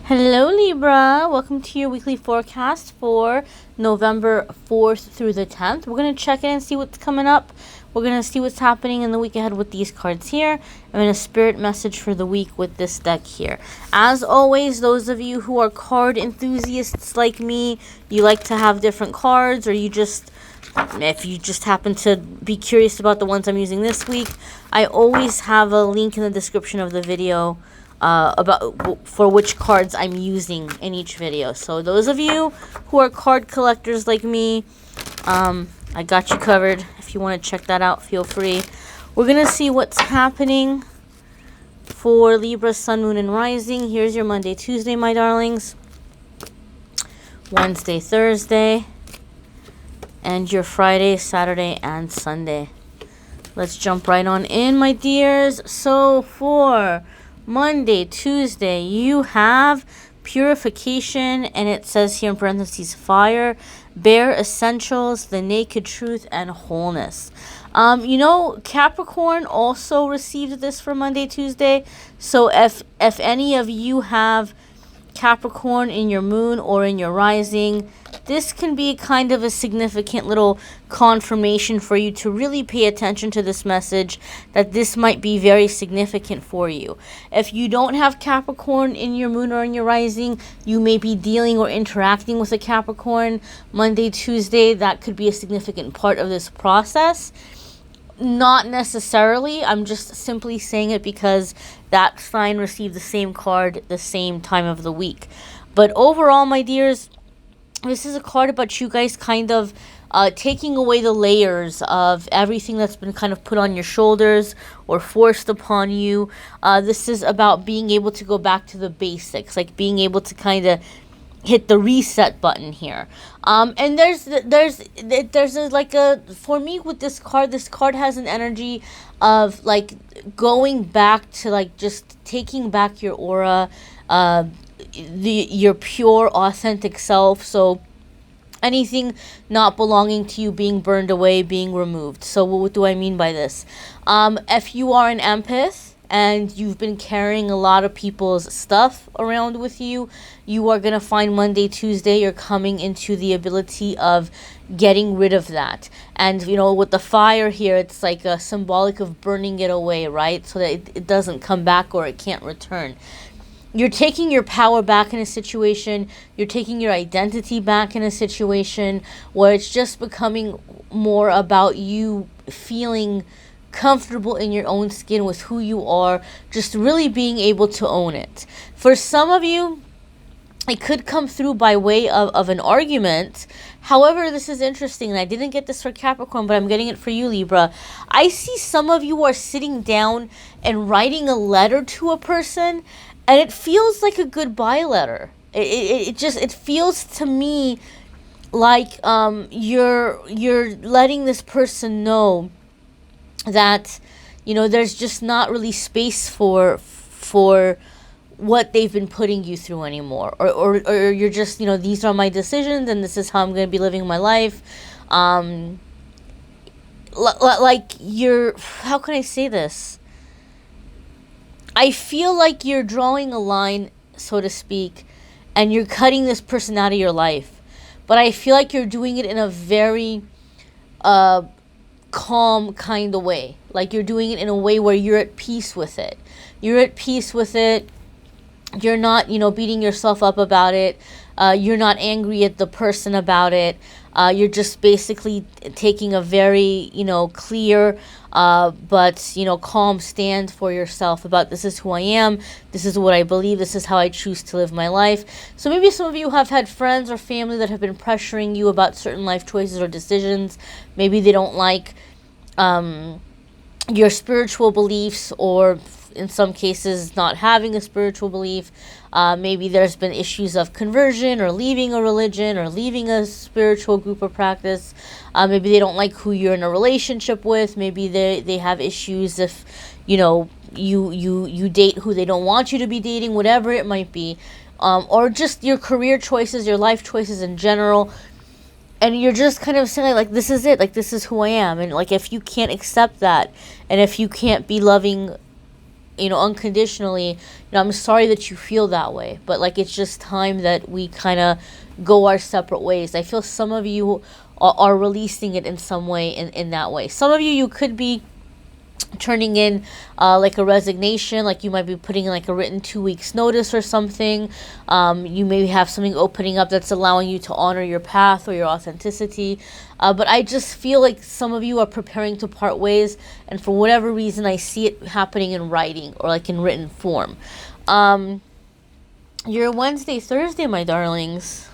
Hello Libra, welcome to your weekly forecast for November 4th through the 10th. We're going to check in and see what's coming up. We're going to see what's happening in the week ahead with these cards here. And then a spirit message for the week with this deck here. As always, those of you who are card enthusiasts like me, you like to have different cards, or if you just happen to be curious about the ones I'm using this week, I always have a link in the description of the video for which cards I'm using in each video. So those of you who are card collectors like me, I got you covered. If you want to check that out, feel free. We're going to see what's happening for Libra, Sun, Moon, and Rising. Here's your Monday, Tuesday, my darlings. Wednesday, Thursday. And your Friday, Saturday, and Sunday. Let's jump right on in, my dears. So for Monday, Tuesday, you have purification, and it says here in parentheses, fire, bare essentials, the naked truth, and wholeness. Capricorn also received this for Monday, Tuesday. So if any of you have Capricorn in your moon or in your rising, this can be kind of a significant little confirmation for you to really pay attention to this message, that this might be very significant for you. If you don't have Capricorn in your moon or in your rising, you may be dealing or interacting with a Capricorn Monday, Tuesday. That could be a significant part of this process. Not necessarily. I'm just simply saying it because that sign received the same card at the same time of the week. But overall, my dears, this is a card about you guys kind of taking away the layers of everything that's been kind of put on your shoulders or forced upon you. This is about being able to go back to the basics, like being able to kind of hit the reset button here. And for me with this card has an energy of like going back to like just taking back your aura, your pure authentic self. So anything not belonging to you being burned away, being removed. So what do I mean by this? If you are an empath and you've been carrying a lot of people's stuff around with you, you are going to find Monday, Tuesday, you're coming into the ability of getting rid of that. And, with the fire here, it's like a symbolic of burning it away, right? So that it doesn't come back or it can't return. You're taking your power back in a situation. You're taking your identity back in a situation where it's just becoming more about you feeling comfortable in your own skin with who you are, just really being able to own it. For some of you, it could come through by way of an argument. However, this is interesting, and I didn't get this for Capricorn, but I'm getting it for you, Libra. I see some of you are sitting down and writing a letter to a person, and it feels like a goodbye letter. It feels to me like you're letting this person know that there's just not really space for what they've been putting you through anymore, or you're just these are my decisions and this is how I'm going to be living my life. Like how can I say this? I feel like you're drawing a line, so to speak, and you're cutting this person out of your life, but I feel like you're doing it in a very calm kind of way. Like you're doing it in a way where you're at peace with it. You're at peace with it. You're not, beating yourself up about it. You're not angry at the person about it. You're just basically taking a very, clear, but, calm stand for yourself about this is who I am. This is what I believe. This is how I choose to live my life. So maybe some of you have had friends or family that have been pressuring you about certain life choices or decisions. Maybe they don't like your spiritual beliefs, or in some cases not having a spiritual belief. Maybe there's been issues of conversion or leaving a religion or leaving a spiritual group or practice. Maybe they don't like who you're in a relationship with. Maybe they have issues if you date who they don't want you to be dating, whatever it might be. Or just your career choices, your life choices in general. And you're just kind of saying, like, this is it. Like, this is who I am. And, like, if you can't accept that, and if you can't be loving unconditionally, I'm sorry that you feel that way, but like it's just time that we kind of go our separate ways. I feel some of you are releasing it in some way, in that way. Some of you could be turning in like a resignation, like you might be putting in like a written 2 weeks notice or something. You may have something opening up that's allowing you to honor your path or your authenticity, but I just feel like some of you are preparing to part ways, and for whatever reason I see it happening in writing or like in written form. Your Wednesday, Thursday, my darlings,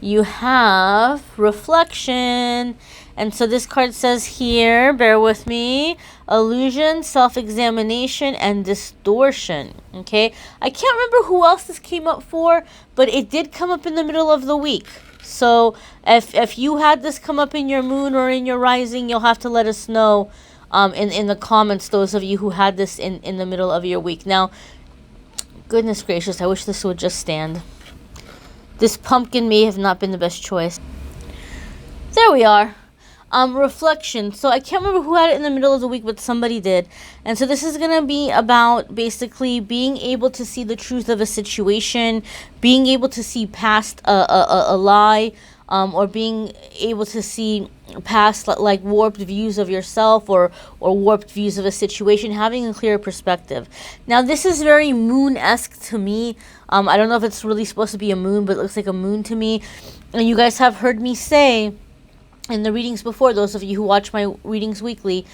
you have reflection. And so this card says here, bear with me, illusion, self-examination, and distortion. Okay, I can't remember who else this came up for, but it did come up in the middle of the week. So if you had this come up in your moon or in your rising, you'll have to let us know in the comments, those of you who had this in the middle of your week. Now, goodness gracious, I wish this would just stand. This pumpkin may have not been the best choice. There we are. Reflection. So I can't remember who had it in the middle of the week, but somebody did. And so this is going to be about basically being able to see the truth of a situation, being able to see past a lie, or being able to see past like warped views of yourself or warped views of a situation, having a clear perspective. Now this is very moon-esque to me. I don't know if it's really supposed to be a moon, but it looks like a moon to me. And you guys have heard me say in the readings before, those of you who watch my readings weekly,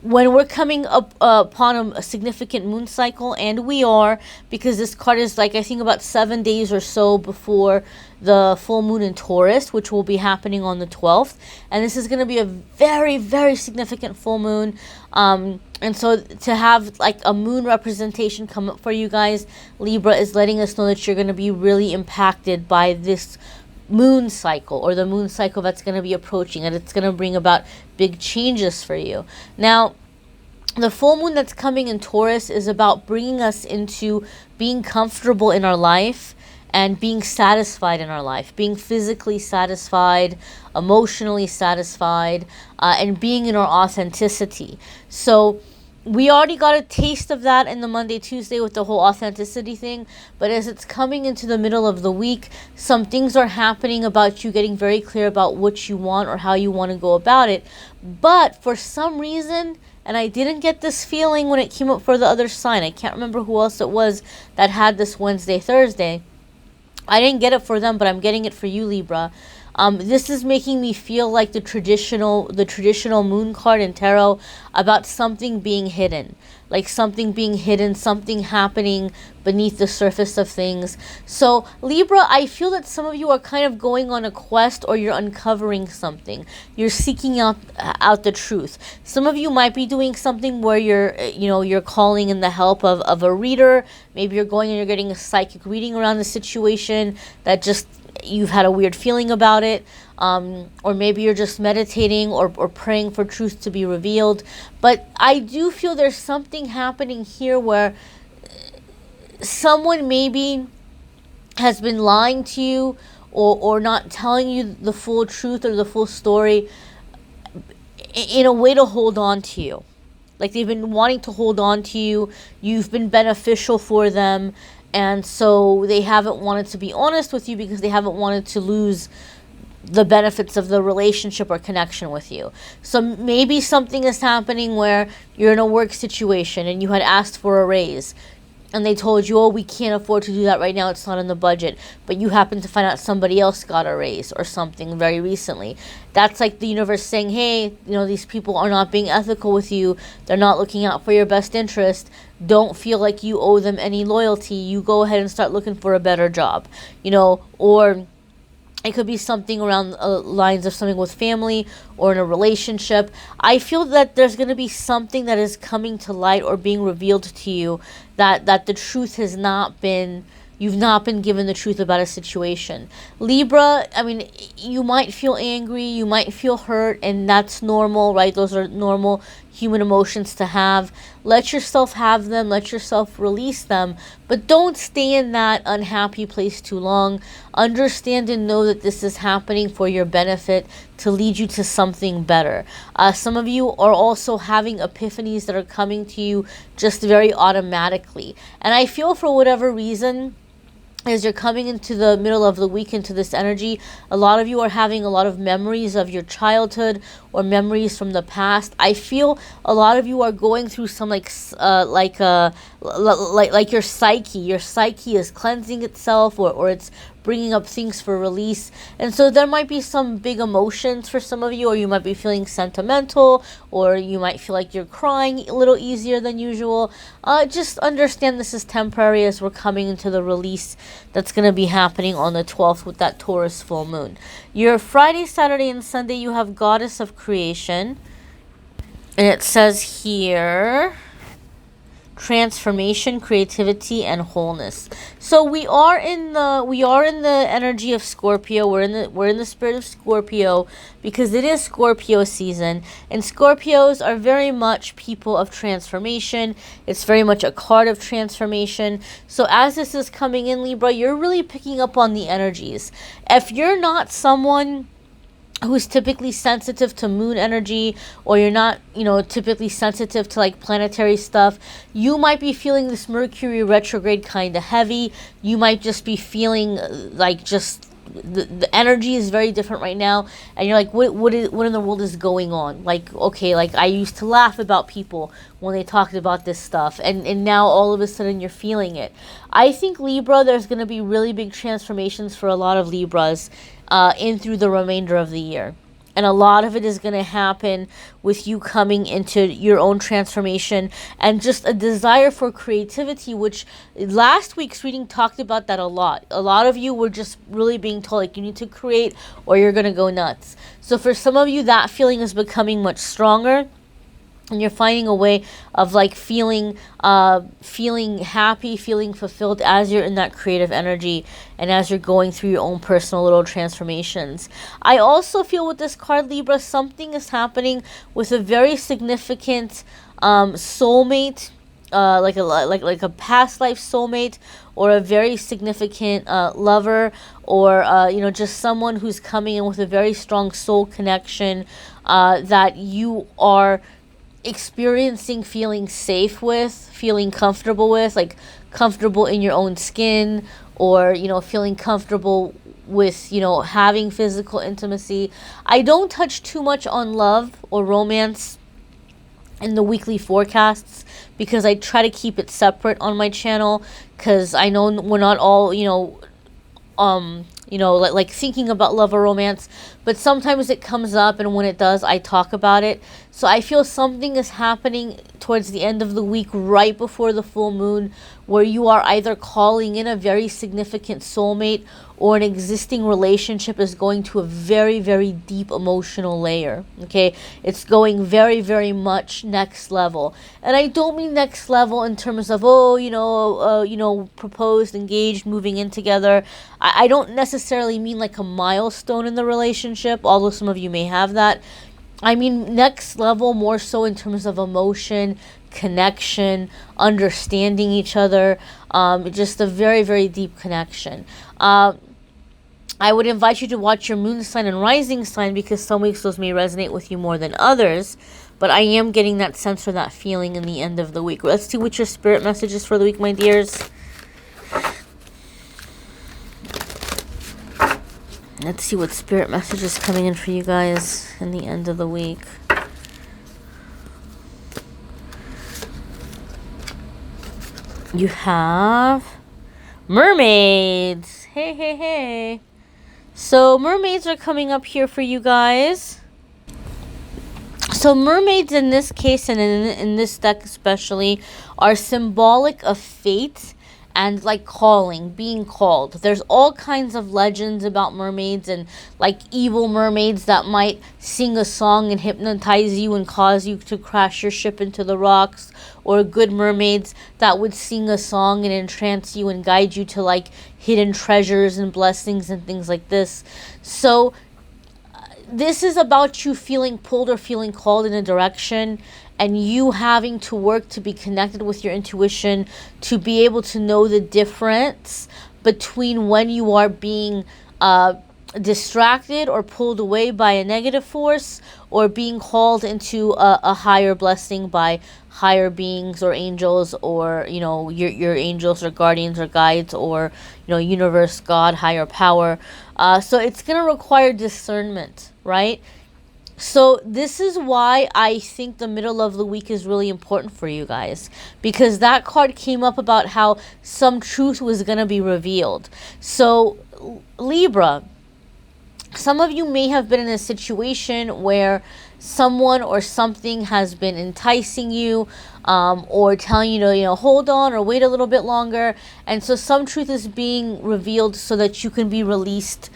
when we're coming up upon a significant moon cycle, and we are, because this card is like, I think about 7 days or so before the full moon in Taurus, which will be happening on the 12th. And this is going to be a very, very significant full moon. And so to have like a moon representation come up for you guys, Libra, is letting us know that you're going to be really impacted by this moon cycle, or the moon cycle that's going to be approaching, and it's going to bring about big changes for you. Now, the full moon that's coming in Taurus is about bringing us into being comfortable in our life and being satisfied in our life, being physically satisfied, emotionally satisfied, and being in our authenticity. So we already got a taste of that in the Monday, Tuesday with the whole authenticity thing. But as it's coming into the middle of the week, some things are happening about you getting very clear about what you want or how you want to go about it. But for some reason, and I didn't get this feeling when it came up for the other sign, I can't remember who else it was that had this Wednesday, Thursday. I didn't get it for them, but I'm getting it for you, Libra. This is making me feel like the traditional moon card in tarot, about something being hidden, like something being hidden, something happening beneath the surface of things. So Libra, I feel that some of you are kind of going on a quest, or you're uncovering something. You're seeking out the truth. Some of you might be doing something where you're calling in the help of a reader. Maybe you're going and you're getting a psychic reading around the situation that just you've had a weird feeling about it, or maybe you're just meditating or praying for truth to be revealed. But I do feel there's something happening here where someone maybe has been lying to you, or not telling you the full truth or the full story in a way to hold on to you. Like they've been wanting to hold on to you. You've been beneficial for them. And so they haven't wanted to be honest with you because they haven't wanted to lose the benefits of the relationship or connection with you. So maybe something is happening where you're in a work situation and you had asked for a raise, and they told you, oh, we can't afford to do that right now, it's not in the budget. But you happen to find out somebody else got a raise or something very recently. That's like the universe saying, hey, these people are not being ethical with you. They're not looking out for your best interest. Don't feel like you owe them any loyalty. You go ahead and start looking for a better job, or it could be something around lines of something with family or in a relationship. I feel that there's going to be something that is coming to light or being revealed to you that the truth has not been, you've not been given the truth about a situation. Libra, I mean, you might feel angry, you might feel hurt, and that's normal, right? Those are normal human emotions to have. Let yourself have them, let yourself release them, but don't stay in that unhappy place too long. Understand and know that this is happening for your benefit, to lead you to something better. Some of you are also having epiphanies that are coming to you just very automatically. And I feel for whatever reason, as you're coming into the middle of the week into this energy, a lot of you are having a lot of memories of your childhood or memories from the past. I feel a lot of you are going through some like your psyche is cleansing itself, or it's bringing up things for release. And so there might be some big emotions for some of you, or you might be feeling sentimental, or you might feel like you're crying a little easier than usual. Just understand this is temporary as we're coming into the release that's going to be happening on the 12th with that Taurus full moon. Your Friday, Saturday, and Sunday, you have Goddess of Creation. And it says here, transformation, creativity, and wholeness. So we are in the energy of Scorpio. We're in the spirit of Scorpio because it is Scorpio season, and Scorpios are very much people of transformation. It's very much a card of transformation. So as this is coming in, Libra, you're really picking up on the energies. If you're not someone who's typically sensitive to moon energy, or you're not, typically sensitive to like planetary stuff, you might be feeling this Mercury retrograde kind of heavy. You might just be feeling like just the energy is very different right now, and you're like, what in the world is going on? Like, okay, like I used to laugh about people when they talked about this stuff, and now all of a sudden you're feeling it. I think, Libra, there's going to be really big transformations for a lot of Libras in through the remainder of the year. And a lot of it is going to happen with you coming into your own transformation and just a desire for creativity, which last week's reading talked about that a lot. A lot of you were just really being told, like, you need to create or you're going to go nuts. So for some of you, that feeling is becoming much stronger. And you're finding a way of like feeling happy, feeling fulfilled as you're in that creative energy and as you're going through your own personal little transformations. I also feel with this card, Libra, something is happening with a very significant soulmate, like a past life soulmate, or a very significant lover, or just someone who's coming in with a very strong soul connection that you are experiencing, feeling safe with, feeling comfortable with, like comfortable in your own skin, or feeling comfortable with having physical intimacy. I don't touch too much on love or romance in the weekly forecasts because I try to keep it separate on my channel, because I know we're not all like thinking about love or romance, but sometimes it comes up, and when it does, I talk about it. So I feel something is happening towards the end of the week, right before the full moon, where you are either calling in a very significant soulmate, or an existing relationship is going to a very, very deep emotional layer. Okay, it's going very, very much next level. And I don't mean next level in terms of proposed, engaged, moving in together. I don't necessarily mean like a milestone in the relationship, although some of you may have that. I mean next level more so in terms of emotion, connection, understanding each other, just a very, very deep connection. I would invite you to watch your moon sign and rising sign, because some weeks those may resonate with you more than others, but I am getting that sense or that feeling in the end of the week. Let's see what your spirit message is for the week, my dears. Let's see what spirit message is coming in for you guys in the end of the week. You have mermaids. Hey, hey, hey. So mermaids are coming up here for you guys. So mermaids in this case, and in this deck especially, are symbolic of fate and like calling, being called. There's all kinds of legends about mermaids, and like evil mermaids that might sing a song and hypnotize you and cause you to crash your ship into the rocks, or good mermaids that would sing a song and entrance you and guide you to like hidden treasures and blessings and things like this. So this is about you feeling pulled or feeling called in a direction, and you having to work to be connected with your intuition, to be able to know the difference between when you are being distracted or pulled away by a negative force, or being called into a higher blessing by higher beings or angels, or your angels or guardians or guides, or universe, God, higher power. So it's going to require discernment, right? So this is why I think the middle of the week is really important for you guys, because that card came up about how some truth was going to be revealed. So Libra, some of you may have been in a situation where someone or something has been enticing you, or telling you to, hold on or wait a little bit longer. And so some truth is being revealed so that you can be released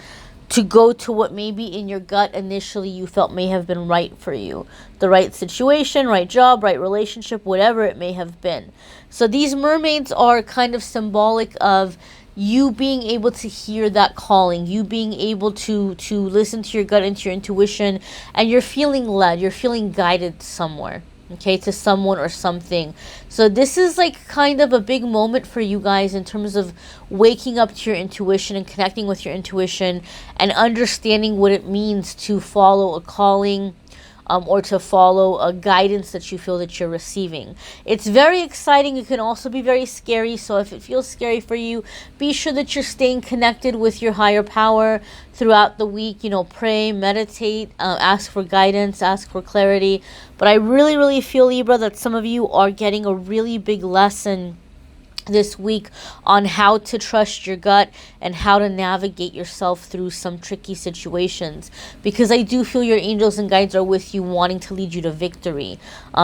to go to what maybe in your gut initially you felt may have been right for you. The right situation, right job, right relationship, whatever it may have been. So these mermaids are kind of symbolic of you being able to hear that calling, you being able to listen to your gut and to your intuition, and you're feeling led, you're feeling guided somewhere, okay, to someone or something. So this is like kind of a big moment for you guys in terms of waking up to your intuition and connecting with your intuition and understanding what it means to follow a calling, or to follow a guidance that you feel that you're receiving. It's very exciting. It can also be very scary. So if it feels scary for you, be sure that you're staying connected with your higher power throughout the week. Pray, meditate, ask for guidance, ask for clarity. But I really, really feel, Libra, that some of you are getting a really big lesson this week on how to trust your gut and how to navigate yourself through some tricky situations, because I do feel your angels and guides are with you, wanting to lead you to victory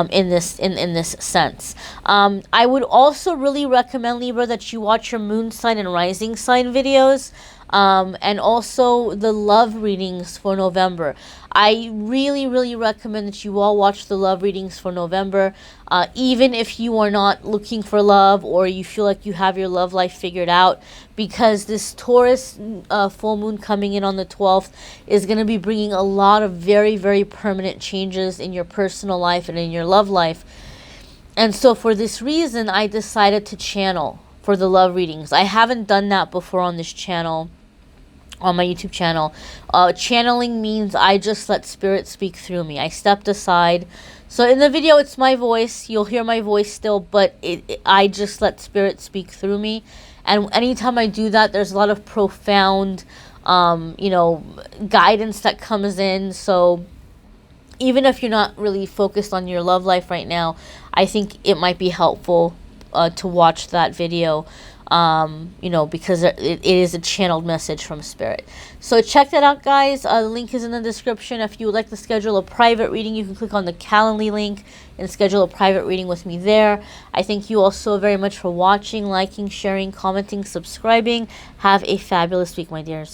in this sense. I would also really recommend, Libra, that you watch your moon sign and rising sign videos, and also the love readings for November. I really, really recommend that you all watch the love readings for November, even if you are not looking for love or you feel like you have your love life figured out, because this Taurus full moon coming in on the 12th is going to be bringing a lot of very, very permanent changes in your personal life and in your love life. And so for this reason, I decided to channel for the love readings. I haven't done that before on this channel, on my YouTube channel. Channeling means I just let spirit speak through me. I stepped aside. So in the video, it's my voice. You'll hear my voice still, but I just let spirit speak through me. And anytime I do that, there's a lot of profound, guidance that comes in. So even if you're not really focused on your love life right now, I think it might be helpful to watch that video, because it is a channeled message from spirit. So check that out, guys. The link is in the description. If you would like to schedule a private reading, you can click on the Calendly link and schedule a private reading with me there. I thank you all so very much for watching, liking, sharing, commenting, subscribing. Have a fabulous week, my dears.